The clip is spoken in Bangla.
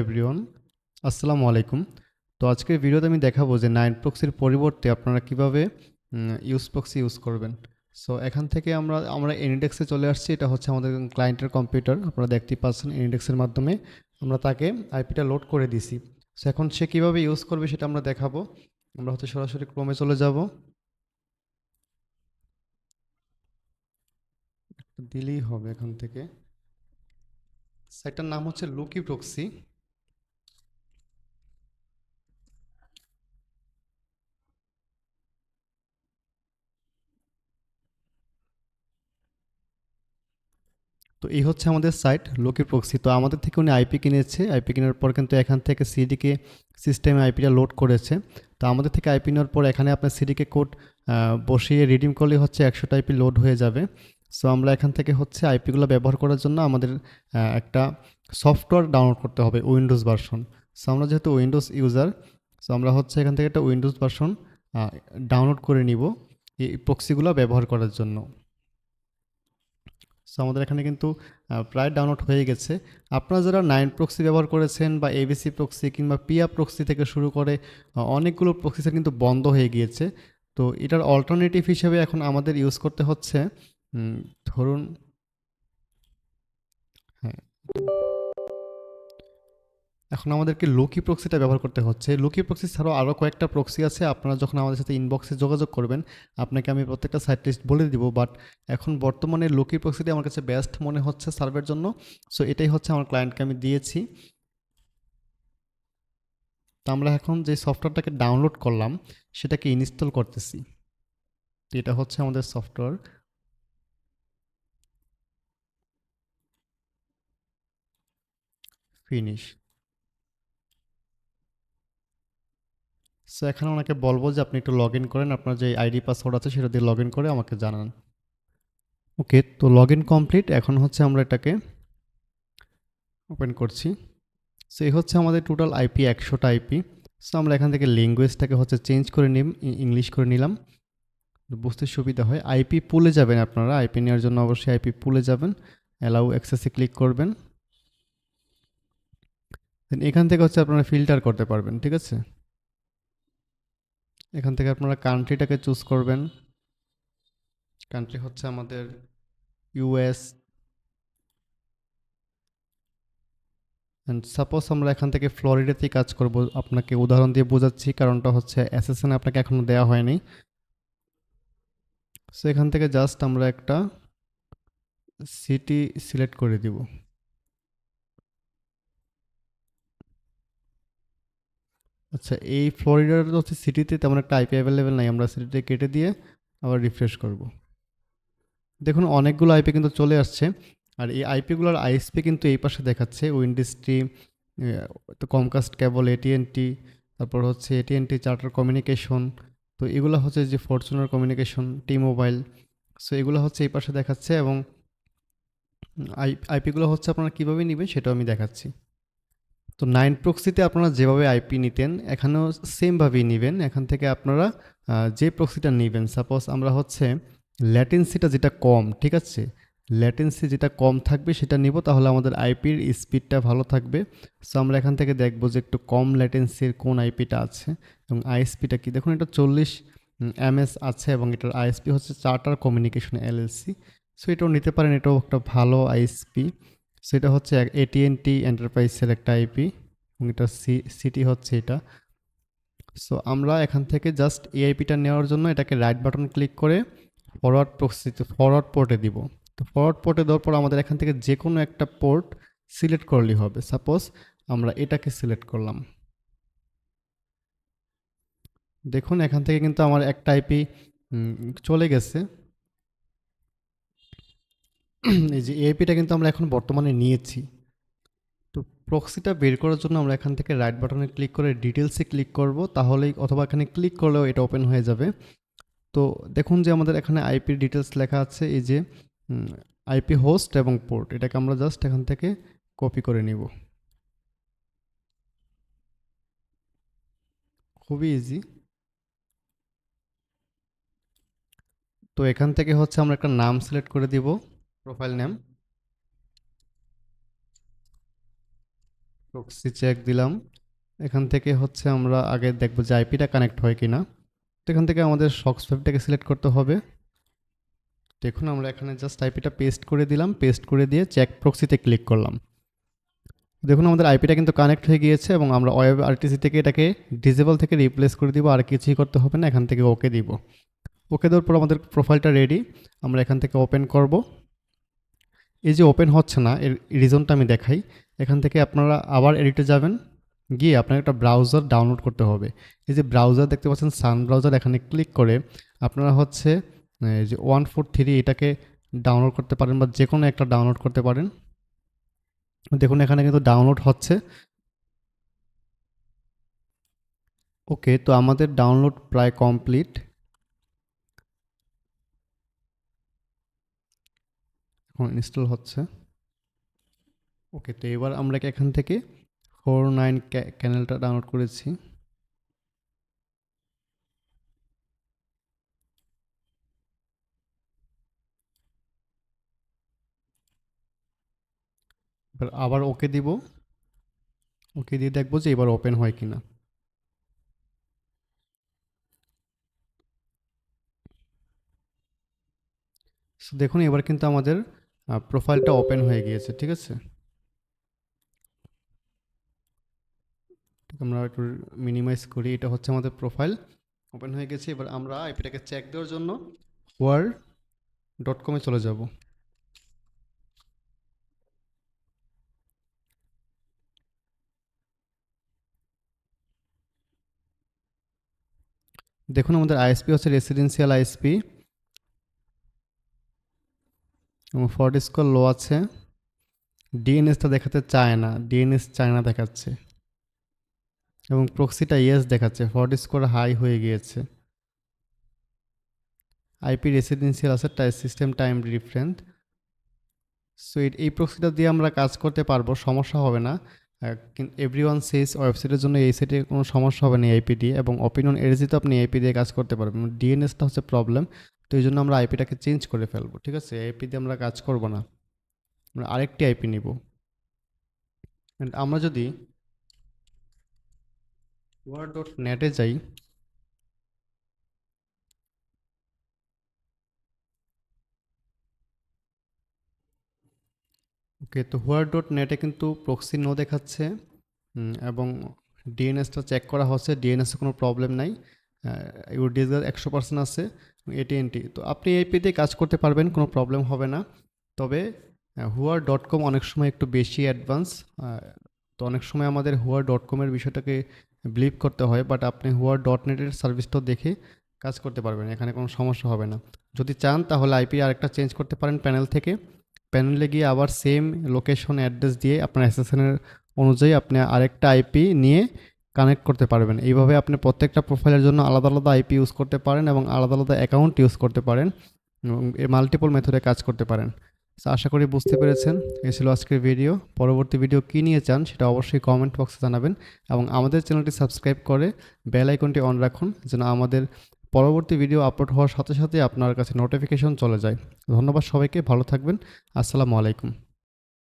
এভরিওয়ান, আসসালামু আলাইকুম। তো আজকের ভিডিওতে আমি দেখাবো যে নাইন প্রক্সির পরিবর্তে আপনারা কিভাবে ইউজ প্রক্সি ইউজ করবেন। সো এখান থেকে আমরা এনিডেক্সে চলে আসছি। এটা হচ্ছে আমাদের ক্লায়েন্টের কম্পিউটার। আপনারা দেখতেই পাচ্ছেন এনিডেক্সের মাধ্যমে আমরা তাকে আইপিটা লোড করে দিছি। সো এখন সে কিভাবে ইউজ করবে সেটা আমরা দেখাবো। আমরা হচ্ছে সরাসরি ক্রোমে চলে যাব, দিলেই হবে এখান থেকে। সাইটটার নাম হচ্ছে লুকি প্রক্সি। তো এই হচ্ছে আমাদের সাইট লোকি প্রক্সি। তো আমাদের থেকে উনি আইপি কিনেছে। আইপি কেনার পর কিন্তু এখান থেকে সিডিকে সিস্টেমে আইপিটা লোড করেছে। তো আমাদের থেকে আইপি নেওয়ার পর এখানে আপনার সিডিকে কোড বসিয়ে রিডিম করলে হচ্ছে 100টা আইপি লোড হয়ে যাবে। সো আমরা এখান থেকে হচ্ছে আইপিগুলো ব্যবহার করার জন্য আমাদের একটা সফটওয়্যার ডাউনলোড করতে হবে, উইন্ডোজ ভার্সন। সো আমরা যেহেতু উইন্ডোজ ইউজার, সো আমরা হচ্ছে এখান থেকে একটা উইন্ডোজ ভার্সন ডাউনলোড করে নিব এই প্রক্সিগুলো ব্যবহার করার জন্য। সো আমাদের এখানে কিন্তু প্রায় ডাউনলোড হয়ে গেছে। আপনারা যারা নাইন প্রক্সি ব্যবহার করেছেন বা এবিসি প্রক্সি কিংবা পিয়া প্রক্সি থেকে শুরু করে অনেকগুলো প্রক্সি কিন্তু বন্ধ হয়ে গিয়েছে। তো এটার অল্টারনেটিভ হিসেবে এখন আমাদের ইউজ করতে হচ্ছে, ধরুন, হ্যাঁ, এখন আমাদেরকে লুকি প্রক্সিটা ব্যবহার করতে হচ্ছে। লুকি প্রক্সি ছাড়াও আরও কয়েকটা প্রক্সি আছে। আপনারা যখন আমাদের সাথে ইনবক্সে যোগাযোগ করবেন, আপনাকে আমি প্রত্যেকটা সাইট লিস্ট বলে দিব। বাট এখন বর্তমানে লুকি প্রক্সিটি আমার কাছে বেস্ট মনে হচ্ছে সার্ভের জন্য। সো এটাই হচ্ছে আমার ক্লায়েন্টকে আমি দিয়েছি। তো আমরা এখন যে সফটওয়্যারটাকে ডাউনলোড করলাম সেটাকে ইনস্টল করতেছি। তো এটা হচ্ছে আমাদের সফটওয়্যার ফিনিশ। সো এখানে ওনাকে বলবো যে আপনি একটু লগ ইন করেন, আপনার যে আইডি পাসওয়ার্ড আছে সেটা দিয়ে লগ ইন করে আমাকে জানান। ওকে, তো লগ ইন কমপ্লিট। এখন হচ্ছে আমরা এটাকে ওপেন করছি। সো এই হচ্ছে আমাদের টোটাল আইপি, 100টা আইপি। সো আমরা এখান থেকে ল্যাঙ্গুয়েজটাকে হচ্ছে চেঞ্জ করে নিম, ইংলিশ করে নিলাম, বুঝতে সুবিধা হয়। আইপি পুলে যাবেন আপনারা, আইপি নেওয়ার জন্য অবশ্যই আইপি পুলে যাবেন, অ্যালাউ অ্যাক্সেসে ক্লিক করবেন। দেন এখান থেকে হচ্ছে আপনারা ফিল্টার করতে পারবেন, ঠিক আছে। এখান থেকে আপনারা কান্ট্রিটাকে চুজ করবেন। কান্ট্রি হচ্ছে আমাদের ইউএস। অ্যান্ড সাপোজ আমরা এখান থেকে ফ্লোরিডাতেই কাজ করব, আপনাকে উদাহরণ দিয়ে বোঝাচ্ছি, কারণটা হচ্ছে এসএসএন আপনাকে এখনও দেওয়া হয়নি। সো এখান থেকে জাস্ট আমরা একটা সিটি সিলেক্ট করে দিব। আচ্ছা, এই ফ্লোরিডার হচ্ছে সিটিতে তেমন একটা আইপি অ্যাভেলেবেল নাই, আমরা সিটিতে কেটে দিয়ে আবার রিফ্রেশ করব। দেখুন অনেকগুলো আইপি কিন্তু চলে আসছে। আর এই আইপিগুলোর আইএসপি কিন্তু এই পাশে দেখাচ্ছে, উইন্ডিস্ট্রি, তো কমকাস্ট কেবল, এটিএনটি, তারপর হচ্ছে এটিএনটি চার্টার কমিউনিকেশন। তো এগুলো হচ্ছে যে ফরচুনার কমিউনিকেশন, টি মোবাইল। সো এগুলো হচ্ছে এই পাশে দেখাচ্ছে, এবং আইপিগুলো হচ্ছে আপনারা কীভাবে নেবেন সেটাও আমি দেখাচ্ছি। তো নাইন প্রক্সিতে আপনারা যেভাবে আইপি নিতেন এখানেও সেমভাবেই নেবেন। এখান থেকে আপনারা যে প্রক্সিটা নেবেন, সাপোজ আমরা হচ্ছে ল্যাটেন্সিটা যেটা কম, ঠিক আছে, ল্যাটেন্সি যেটা কম থাকবে সেটা নিব, তাহলে আমাদের আইপির স্পিডটা ভালো থাকবে। সো আমরা এখান থেকে দেখব যে একটু কম ল্যাটেন্সির কোন আইপিটা আছে এবং আইএসপিটা কি। দেখুন এটা 40 এমএস আছে এবং এটার আইএসপি হচ্ছে চার্টার কমিউনিকেশন এলএলসি। সো এটাও নিতে পারেন, এটাও একটা ভালো আইএসপি। সেটা হচ্ছে এটিএনটি এন্টারপ্রাইজের একটা আইপি এবং এটা সিটি হচ্ছে এটা। সো আমরা এখান থেকে জাস্ট এই আইপিটা নেওয়ার জন্য এটাকে রাইট বাটন ক্লিক করে ফরওয়ার্ড প্রক্সিতে ফরওয়ার্ড পোর্টে দিব। তো ফরওয়ার্ড পোর্টে দেওয়ার পর আমাদের এখান থেকে যে কোনো একটা পোর্ট সিলেক্ট করলেই হবে। সাপোজ আমরা এটাকে সিলেক্ট করলাম। দেখুন এখান থেকে কিন্তু আমার একটা আইপি চলে গেছে। এই যে এআইপিটা কিন্তু আমরা এখন বর্তমানে নিয়েছি। তো প্রক্সিটা বের করার জন্য আমরা এখান থেকে রাইট বাটনে ক্লিক করে ডিটেলসে ক্লিক করব, তাহলেই, অথবা এখানে ক্লিক করলেও এটা ওপেন হয়ে যাবে। তো দেখুন যে আমাদের এখানে আইপি ডিটেলস লেখা আছে, এই যে আইপি হোস্ট এবং পোর্ট, এটাকে আমরা জাস্ট এখান থেকে কপি করে নিব। খুবই ইজি। তো এখান থেকে হচ্ছে আমরা একটা নাম সিলেক্ট করে দিব, প্রোফাইল নেম। প্রক্সি চেক দিলাম। এখান থেকে হচ্ছে আমরা আগে দেখব যে আইপিটা কানেক্ট হয় কিনা। তো এখান থেকে আমাদের সক্স ওয়েবটাকে সিলেক্ট করতে হবে। দেখুন আমরা এখানে জাস্ট আইপিটা পেস্ট করে দিলাম, পেস্ট করে দিয়ে চেক প্রক্সিতে ক্লিক করলাম। দেখুন আমাদের আইপিটা কিন্তু কানেক্ট হয়ে গিয়েছে এবং আমরা ওয়েব আরটিসি থেকে এটাকে ডিসেবল থেকে রিপ্লেস করে দিব, আর কিছুই করতে হবে না, এখান থেকে ওকে দিব। ওকে দেওয়ার পর আমাদের প্রোফাইলটা রেডি। আমরা এখান থেকে ওপেন করব। এই যে ওপেন হচ্ছে না, এর রিজনটা আমি দেখাই। এখান থেকে আপনারা আবার এডিটে যাবেন, গিয়ে আপনার একটা ব্রাউজার ডাউনলোড করতে হবে। এই যে ব্রাউজার দেখতে পাচ্ছেন, সান ব্রাউজার, এখানে ক্লিক করে আপনারা হচ্ছে এই যে 143 এটাকে ডাউনলোড করতে পারেন, বা যে কোনো একটা ডাউনলোড করতে পারেন। দেখুন এখানে কিন্তু ডাউনলোড হচ্ছে। ওকে, তো আমাদের ডাউনলোড প্রায় কমপ্লিট। এখন ইনস্টল হচ্ছে। ওকে, তো এবার আমরা এখান থেকে 49 ক্যানেলটা ডাউনলোড করেছি। এবার আবার ওকে দিব। ওকে দিয়ে দেখবো যে এবার ওপেন হয় কিনা। সো দেখুন এবার কিন্তু আমাদের প্রোফাইলটা ওপেন হয়ে গিয়েছে, ঠিক আছে। আমরা একটু মিনিমাইজ করি, এটা হচ্ছে আমাদের প্রোফাইল ওপেন হয়ে গেছে। এবার আমরা আইপিটাকে চেক দেওয়ার জন্য word.com-এ চলে যাব। দেখুন আমাদের আইএসপি হচ্ছে রেসিডেন্সিয়াল আইএসপি এবং ফর্ড স্কোর লো আছে। ডিএনএসটা দেখাতে চায় না, ডিএনএস চায়না দেখাচ্ছে, এবং প্রক্সিটা ইয়েস দেখাচ্ছে, ফর্ড স্কোর হাই হয়ে গিয়েছে। আইপি রেসিডেন্সিয়াল আছে, সিস্টেম টাইম ডিফারেন্ট। সো এই প্রক্সিটা দিয়ে আমরা কাজ করতে পারবো, সমস্যা হবে না। এভরিওয়ান সেজ ওয়েবসাইটের জন্য এই সাইটে কোনো সমস্যা হবে না আইপি দিয়ে, এবং অপিনিয়ন এরিজিতে আপনি আইপি দিয়ে কাজ করতে পারবেন। ডিএনএসটা হচ্ছে প্রবলেম, তো এই জন্য আমরা আইপিটাকে চেঞ্জ করে ফেলবো, ঠিক আছে। আইপি দিয়ে আমরা কাজ করব না, আমরা আরেকটি আইপি নিব। অ্যান্ড আমরা যদি word.net-এ যাই, ওকে, তো word.net-এ কিন্তু প্রক্সি নো দেখাচ্ছে, এবং ডিএনএসটা চেক করা হচ্ছে, ডিএনএসে কোনো প্রবলেম নাই, ইউডিএস 100% আছে, এটিএনটি। তো আপনি আইপি দিয়ে কাজ করতে পারবেন, কোনো প্রবলেম হবে না। তবে হুয়ার.com অনেক সময় একটু বেশি অ্যাডভান্স, তো অনেক সময় আমাদের হুয়ার.com-এর বিষয়টাকে বিলিভ করতে হয়, বাট আপনি হুয়ার.net-এর সার্ভিসটাও দেখে কাজ করতে পারবেন, এখানে কোনো সমস্যা হবে না। যদি চান তাহলে আইপি আরেকটা চেঞ্জ করতে পারেন প্যানেল থেকে। প্যানেলে গিয়ে আবার সেম লোকেশন অ্যাড্রেস দিয়ে আপনার এসএসএনের অনুযায়ী আপনি আরেকটা আইপি নিয়ে কানেক্ট করতে পারবেন। এইভাবে আপনি প্রত্যেকটা প্রোফাইলের জন্য আলাদা আলাদা আইপি ইউজ করতে পারেন এবং আলাদা আলাদা অ্যাকাউন্ট ইউজ করতে পারেন, এবং এই মাল্টিপল মেথডে কাজ করতে পারেন। তো আশা করি বুঝতে পেরেছেন। এই ছিল আজকের ভিডিও। পরবর্তী ভিডিও কী নিয়ে চান সেটা অবশ্যই কমেন্ট বক্সে জানাবেন, এবং আমাদের চ্যানেলটি সাবস্ক্রাইব করে বেল আইকনটি অন রাখুন, যেন আমাদের পরবর্তী ভিডিও আপলোড হওয়ার সাথে সাথে আপনার কাছে নোটিফিকেশন চলে যায়। ধন্যবাদ সবাইকে, ভালো থাকবেন। আসসালামু আলাইকুম।